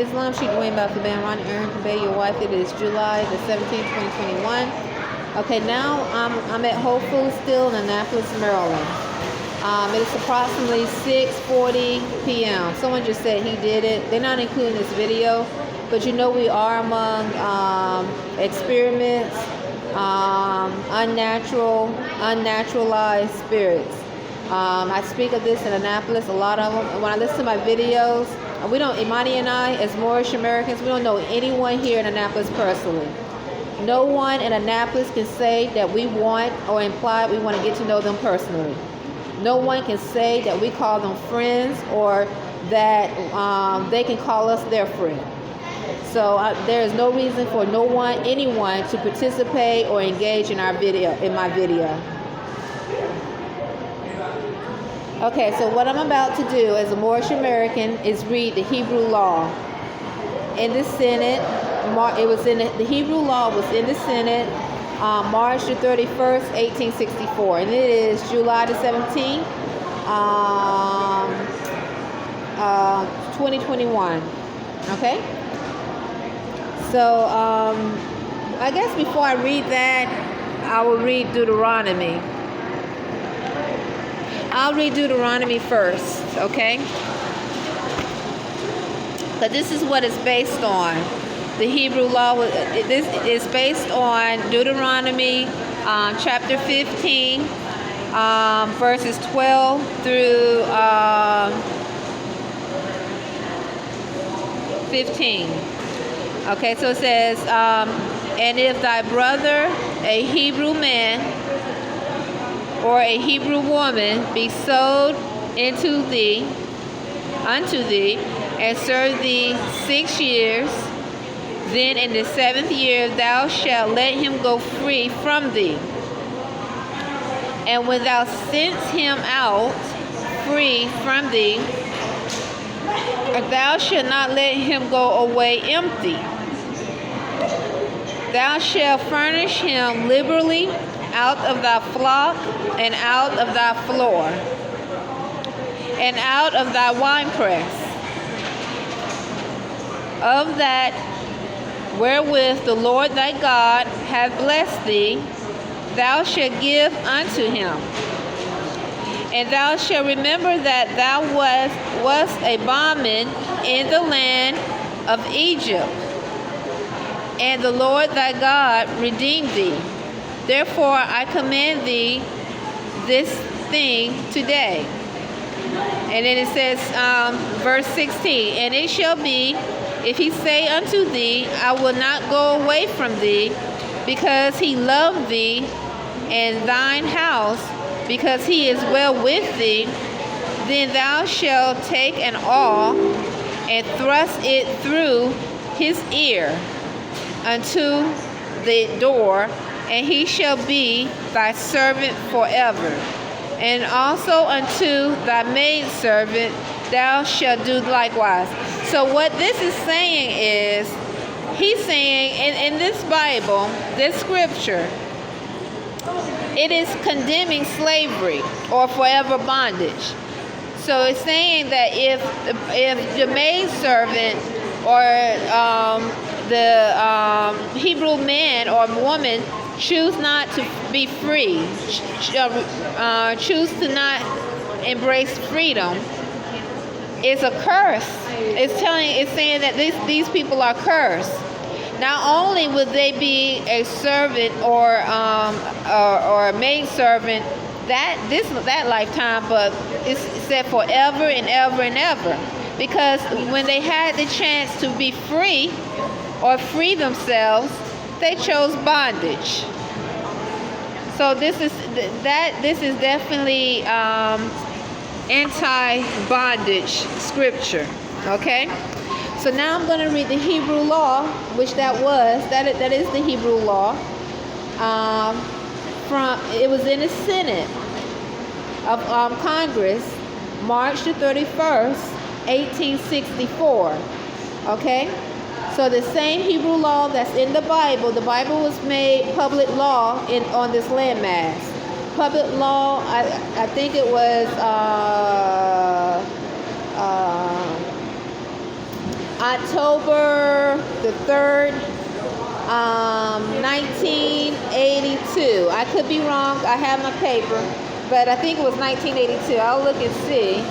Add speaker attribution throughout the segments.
Speaker 1: Islam, Sheikh Dwayne Baffaban, Ron Arrington-Bey, your wife. It is July the 17th, 2021. Okay, now I'm at Whole Foods still in Annapolis, Maryland. It is approximately 6:40 p.m. Someone just said he did it. They're not including this video, but you know we are among experiments, unnaturalized spirits. I speak of this in Annapolis, a lot of them. When I listen to my videos, Imani and I, as Moorish Americans, we don't know anyone here in Annapolis personally. No one in Annapolis can say that we want or imply we want to get to know them personally. No one can say that we call them friends or that they can call us their friend. So there is no reason for anyone to participate or engage in my video. Okay, so what I'm about to do as a Moorish American is read the Hebrew law. In the Senate, the Hebrew law was in the Senate March the 31st, 1864, and it is July the 17th, 2021. Okay? So, I guess before I read that, I will read Deuteronomy. I'll read Deuteronomy first, okay? But this is what it's based on. The Hebrew law, this is based on Deuteronomy chapter 15, verses 12 through 15. Okay, so it says, and if thy brother, a Hebrew man, or a Hebrew woman be sold unto thee, and serve thee 6 years, then in the 7th year thou shalt let him go free from thee. And when thou sendest him out free from thee, thou shalt not let him go away empty. Thou shalt furnish him liberally out of thy flock, and out of thy floor, and out of thy winepress, of that wherewith the Lord thy God hath blessed thee, thou shalt give unto him. And thou shalt remember that thou wast a bondman in the land of Egypt, and the Lord thy God redeemed thee. Therefore I command thee this thing today. And then it says, verse 16, and it shall be, if he say unto thee, I will not go away from thee, because he loved thee and thine house, because he is well with thee, then thou shalt take an awl and thrust it through his ear unto the door, and he shall be thy servant forever. And also unto thy maidservant thou shalt do likewise. So what this is saying is, he's saying in this Bible, this scripture, it is condemning slavery or forever bondage. So it's saying that if the maidservant or the Hebrew man or woman choose not to be free, choose to not embrace freedom, it's a curse. It's saying that these people are cursed. Not only would they be a servant or a maidservant that lifetime, but it's said forever and ever and ever. Because when they had the chance to be free or free themselves, they chose bondage. So this is definitely anti-bondage scripture. Okay. So now I'm going to read the Hebrew law, which that is the Hebrew law. It was in the Senate of Congress, March the 31st, 1864. Okay. So the same Hebrew law that's in the Bible was made public law on this landmass. Public law, I think it was October the 3rd, 1982. I could be wrong. I have my paper, but I think it was 1982. I'll look and see.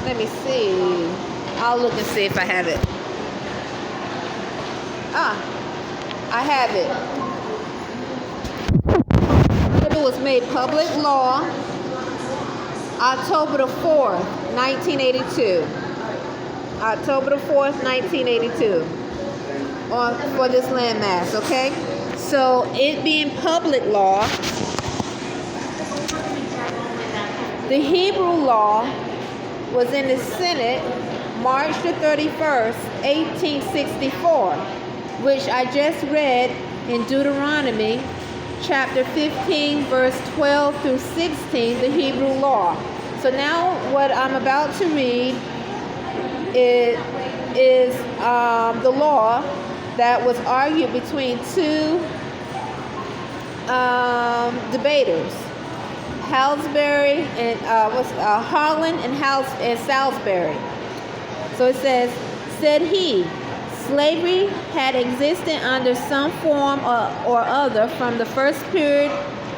Speaker 1: Let me see. I'll look and see if I have it. I have it. It was made public law October the 4th, 1982. October the 4th, 1982. For this landmass, okay? So it being public law, the Hebrew law was in the Senate March the 31st, 1864, which I just read in Deuteronomy chapter 15, verse 12 through 16, the Hebrew law. So now what I'm about to read is the law that was argued between two debaters, Halsbury and Harlan and Salisbury. So it said he, slavery had existed under some form or other from the first period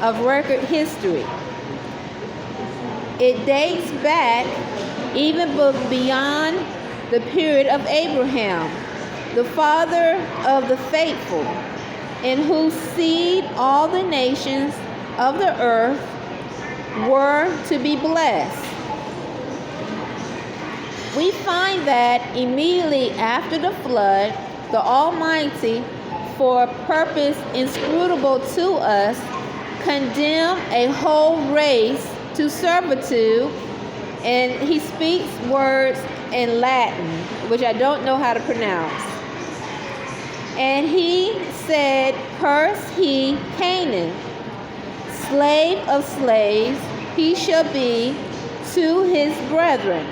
Speaker 1: of record history. It dates back even beyond the period of Abraham, the father of the faithful, in whose seed all the nations of the earth were to be blessed. We find that immediately after the flood, the Almighty, for a purpose inscrutable to us, condemned a whole race to servitude, and he speaks words in Latin, which I don't know how to pronounce. And he said, curse he Canaan, slave of slaves he shall be to his brethren.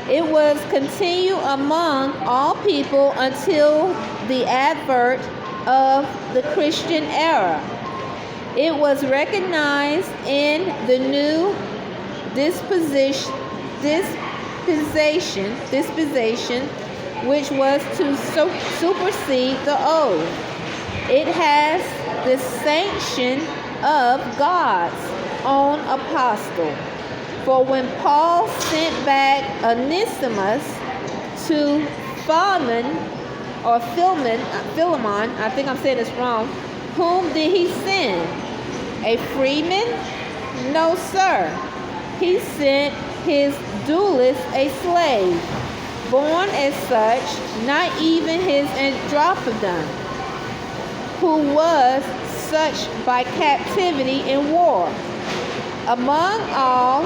Speaker 1: It was continued among all people until the advent of the Christian era. It was recognized in the new dispensation, which was to supersede the old. It has the sanction of God's own apostle. For when Paul sent back Onesimus to Philemon, I think I'm saying this wrong, whom did he send? A freeman? No, sir. He sent his doulos, a slave, born as such, not even his Androphedon, who was such by captivity and war. Among all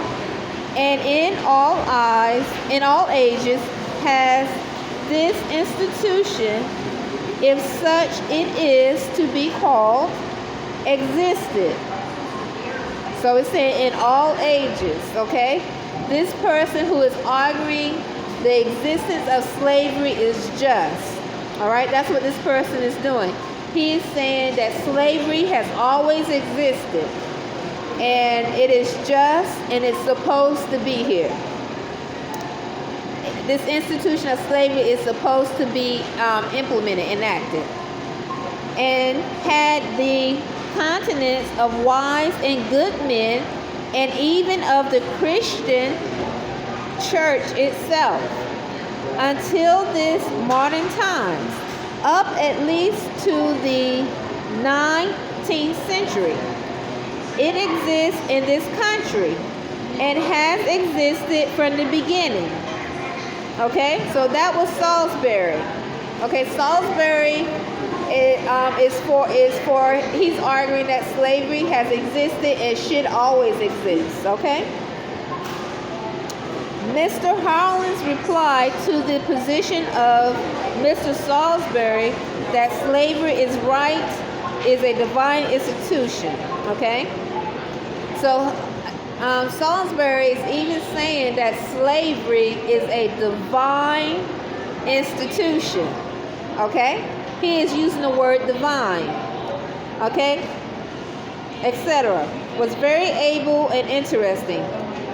Speaker 1: and in all ages has this institution, if such it is to be called, existed. So it's saying in all ages, okay? This person who is arguing the existence of slavery is just. All right, that's what this person is doing. He is saying that slavery has always existed, and it is just, and it's supposed to be here. This institution of slavery is supposed to be implemented, enacted, and had the continence of wise and good men, and even of the Christian church itself, until this modern times, up at least to the 19th century. It exists in this country and has existed from the beginning. Okay, so that was Salisbury. Okay, Salisbury he's arguing that slavery has existed and should always exist. Okay. Mr. Harlan's reply to the position of Mr. Salisbury that slavery is a divine institution. Okay. So Salisbury is even saying that slavery is a divine institution. Okay? He is using the word divine. Okay? Etc. Was very able and interesting.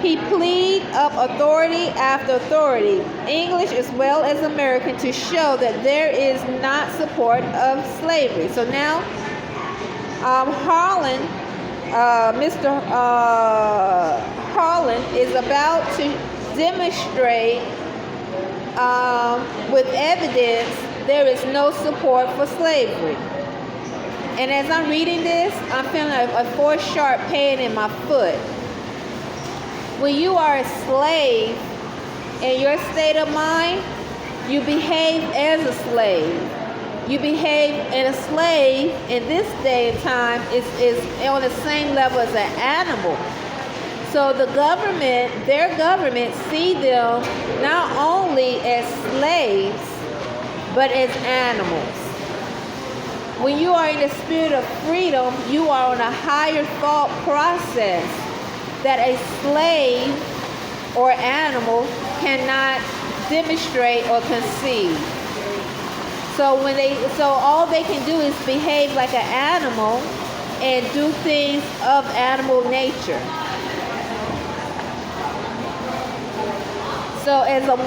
Speaker 1: He plead up authority after authority, English as well as American, to show that there is not support of slavery. So now, Mr. Harlan is about to demonstrate with evidence there is no support for slavery. And as I'm reading this, I'm feeling a force sharp pain in my foot. When you are a slave in your state of mind, you behave as a slave. You behave, and a slave in this day and time is on the same level as an animal. So the government, their government, see them not only as slaves, but as animals. When you are in the spirit of freedom, you are on a higher thought process that a slave or animal cannot demonstrate or conceive. So all they can do is behave like an animal and do things of animal nature. So as a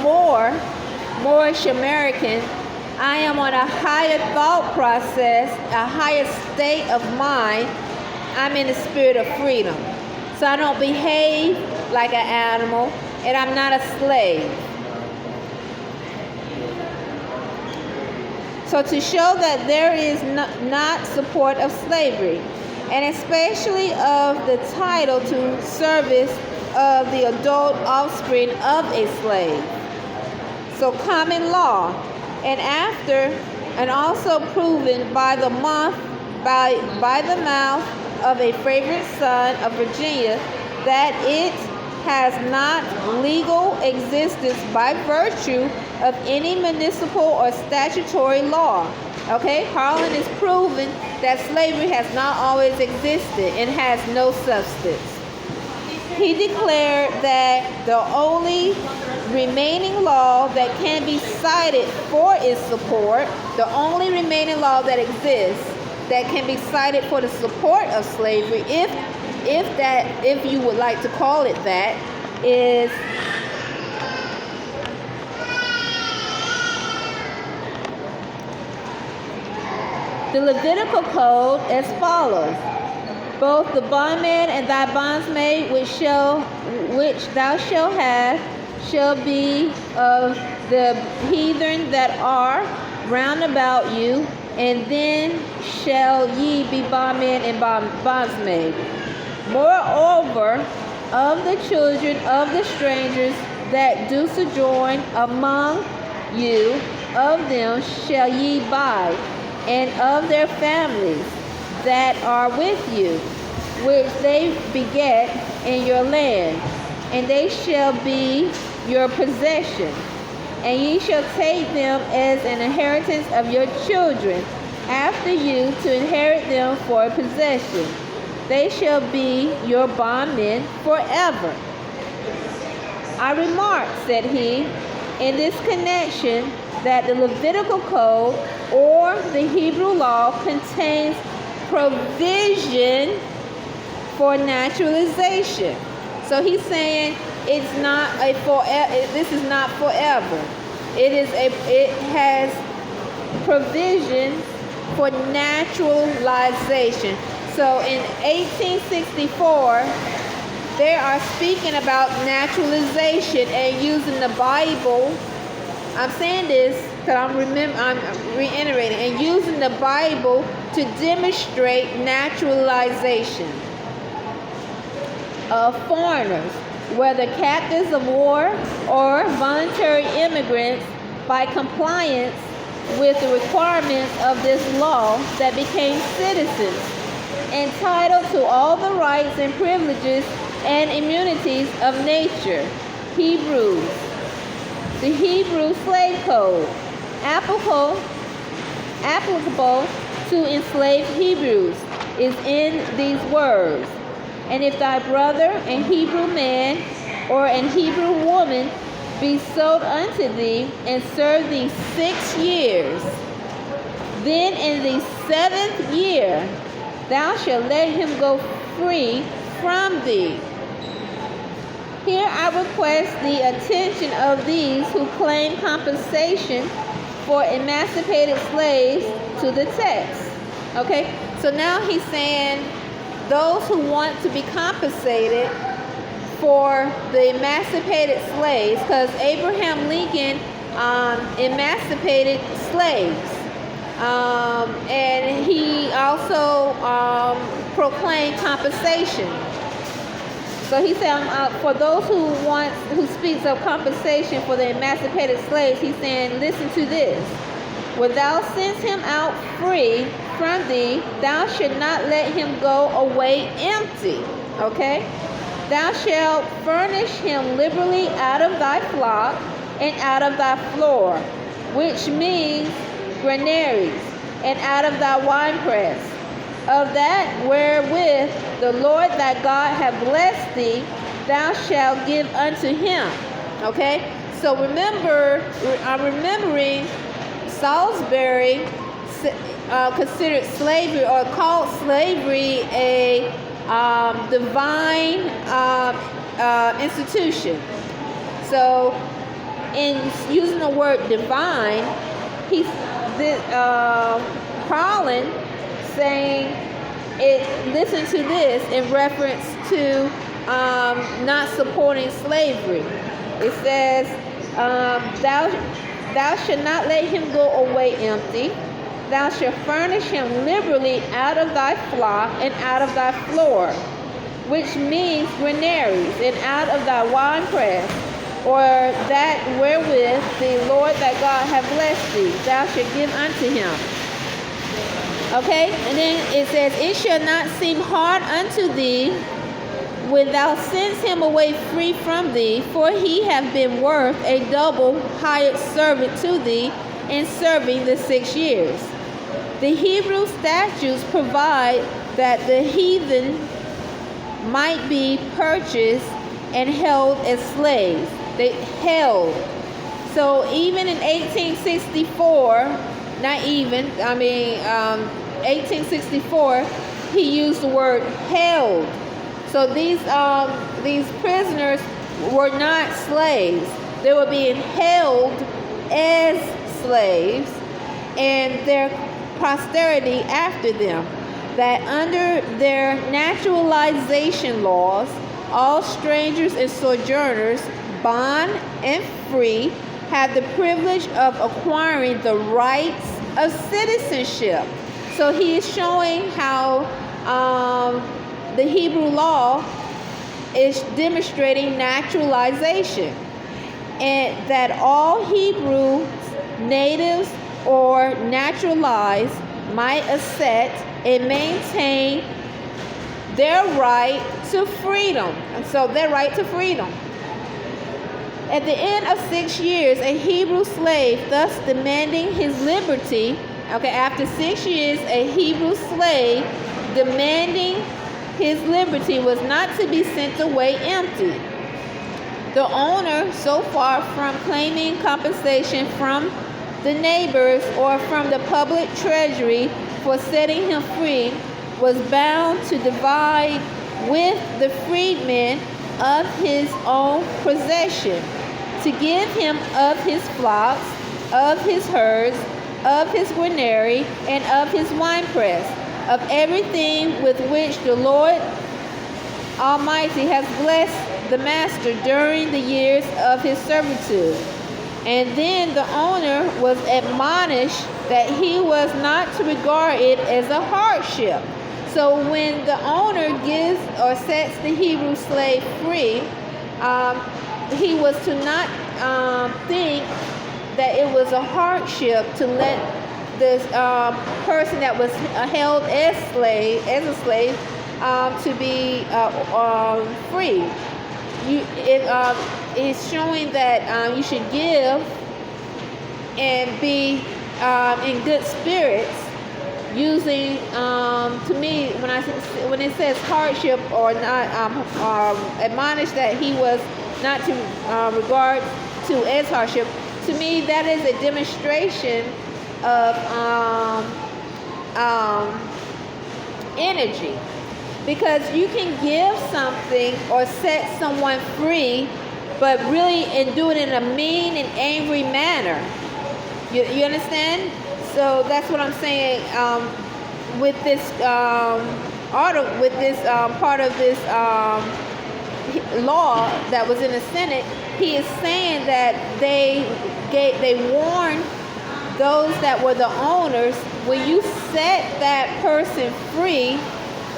Speaker 1: Moorish American, I am on a higher thought process, a higher state of mind. I'm in the spirit of freedom. So I don't behave like an animal, and I'm not a slave. So to show that there is not support of slavery, and especially of the title to service of the adult offspring of a slave. So common law, and also proven by the mouth of a favorite son of Virginia that it has not legal existence by virtue of any municipal or statutory law. Okay, Harlan is proving that slavery has not always existed and has no substance. He declared that the only remaining law that can be cited for its support, the only remaining law that exists that can be cited for the support of slavery, if you would like to call it that, is the Levitical Code as follows. Both the bondman and thy bondsmaid which thou shalt have shall be of the heathen that are round about you, and then shall ye be bondman and bondsmaid. Moreover, of the children of the strangers that do sojourn among you, of them shall ye buy, and of their families that are with you, which they beget in your land, and they shall be your possession. And ye shall take them as an inheritance of your children after you, to inherit them for a possession. They shall be your bondmen forever. I remark, said he, in this connection, that the Levitical Code or the Hebrew law contains provision for naturalization. So he's saying it's not a forever. This is not forever. It has provision for naturalization. So in 1864, they are speaking about naturalization and using the Bible. I'm saying this because I'm reiterating, and using the Bible to demonstrate naturalization of foreigners, whether captives of war or voluntary immigrants, by compliance with the requirements of this law, that became citizens, entitled to all the rights and privileges and immunities of nature. Hebrews. The Hebrew slave code, applicable to enslaved Hebrews, is in these words. And if thy brother, an Hebrew man, or an Hebrew woman, be sold unto thee, and serve thee 6 years, then in the 7th year thou shalt let him go free from thee. Here I request the attention of these who claim compensation for emancipated slaves to the text. Okay, so now he's saying those who want to be compensated for the emancipated slaves, because Abraham Lincoln emancipated slaves. And he also proclaimed compensation. So he said, for those who speaks of compensation for the emancipated slaves, he's saying, listen to this. When thou sendest him out free from thee, thou shalt not let him go away empty. Okay? Thou shalt furnish him liberally out of thy flock and out of thy floor, which means granaries, and out of thy winepress, of that wherewith the Lord thy God hath blessed thee, thou shalt give unto him. Okay? So I'm remembering Salisbury considered slavery, or called slavery, a divine institution. So in using the word divine, he's Colin saying listen to this in reference to not supporting slavery. It says, thou shalt not let him go away empty. Thou shalt furnish him liberally out of thy flock and out of thy floor, which means granaries, and out of thy winepress, or that wherewith the Lord thy God hath blessed thee, thou shalt give unto him. Okay, and then it says, it shall not seem hard unto thee when thou sendest him away free from thee, for he hath been worth a double hired servant to thee in serving the 6 years. The Hebrew statutes provide that the heathen might be purchased and held as slaves. They held. So even in 1864, he used the word held. So these prisoners were not slaves. They were being held as slaves, and their posterity after them, that under their naturalization laws, all strangers and sojourners, bond and free, have the privilege of acquiring the rights of citizenship. So he is showing how the Hebrew law is demonstrating naturalization, and that all Hebrew natives or naturalized might accept and maintain their right to freedom. And so their right to freedom. At the end of 6 years, a Hebrew slave, thus demanding his liberty, okay, after 6 years, a Hebrew slave demanding his liberty was not to be sent away empty. The owner, so far from claiming compensation from the neighbors or from the public treasury for setting him free, was bound to divide with the freedman of his own possession, to give him of his flocks, of his herds, of his granary, and of his winepress, of everything with which the Lord Almighty has blessed the master during the years of his servitude. And then the owner was admonished that he was not to regard it as a hardship. So when the owner gives or sets the Hebrew slave free, he was to not think that it was a hardship to let this person that was held as a slave to be free. It's showing that you should give and be in good spirits, using to me when it says hardship or not, admonished that he was not to regard to as hardship. To me, that is a demonstration of energy. Because you can give something or set someone free, but really in doing it in a mean and angry manner. You understand? So that's what I'm saying with this article, with this part of this law that was in the Senate. He is saying that they warned those that were the owners, when you set that person free,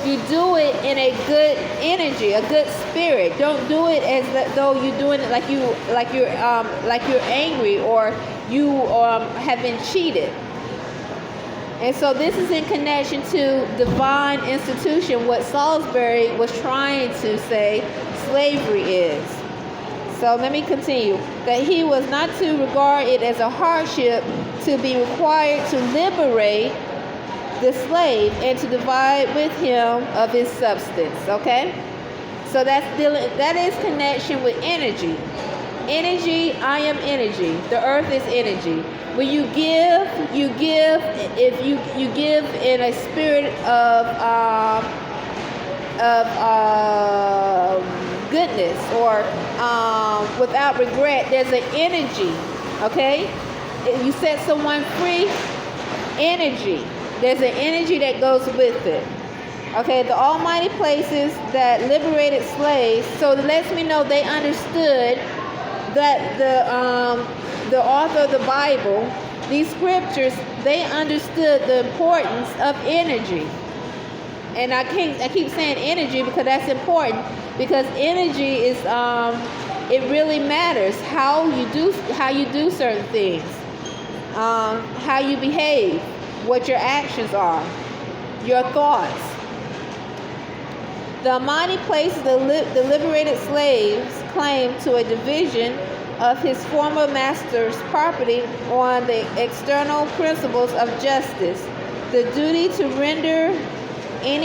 Speaker 1: you do it in a good energy, a good spirit. Don't do it as though you're doing it like you're angry or you have been cheated. And so this is in connection to divine institution, what Salisbury was trying to say slavery is. So let me continue. That he was not to regard it as a hardship to be required to liberate the slave and to divide with him of his substance. Okay? So that is connection with energy. Energy, I am energy. The earth is energy. When you give, if you give in a spirit of goodness or without regret, there's an energy. Okay? If you set someone free, energy. There's an energy that goes with it. Okay, the almighty places that liberated slaves, so it lets me know they understood that the author of the Bible, these scriptures, they understood the importance of energy. And I keep saying energy because that's important, because energy is it really matters how you do certain things, how you behave, what your actions are, your thoughts. The mighty places the liberated slaves claimed to a division of his former master's property on the external principles of justice, the duty to render an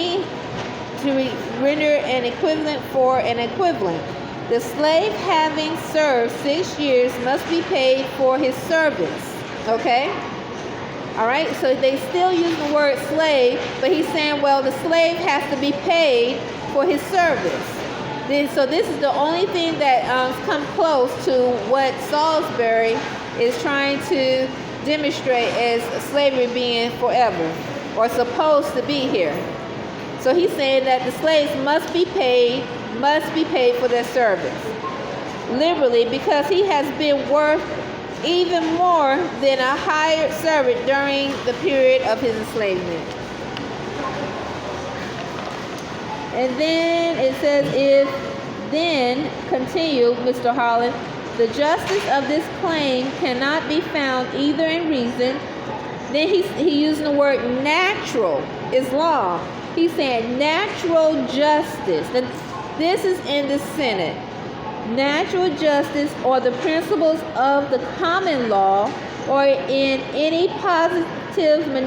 Speaker 1: equivalent for an equivalent. The slave, having served 6 years, must be paid for his service. Okay? All right? So they still use the word slave, but he's saying, well, the slave has to be paid for his service. So this is the only thing that comes close to what Salisbury is trying to demonstrate as slavery being forever or supposed to be here. So he's saying that the slaves must be paid for their service liberally, because he has been worth even more than a hired servant during the period of his enslavement. And then it says, if then, continued Mr. Holland, the justice of this claim cannot be found either in reason, then he using the word natural is law. He's saying natural justice. This is in the Senate. Natural justice or the principles of the common law or in any positive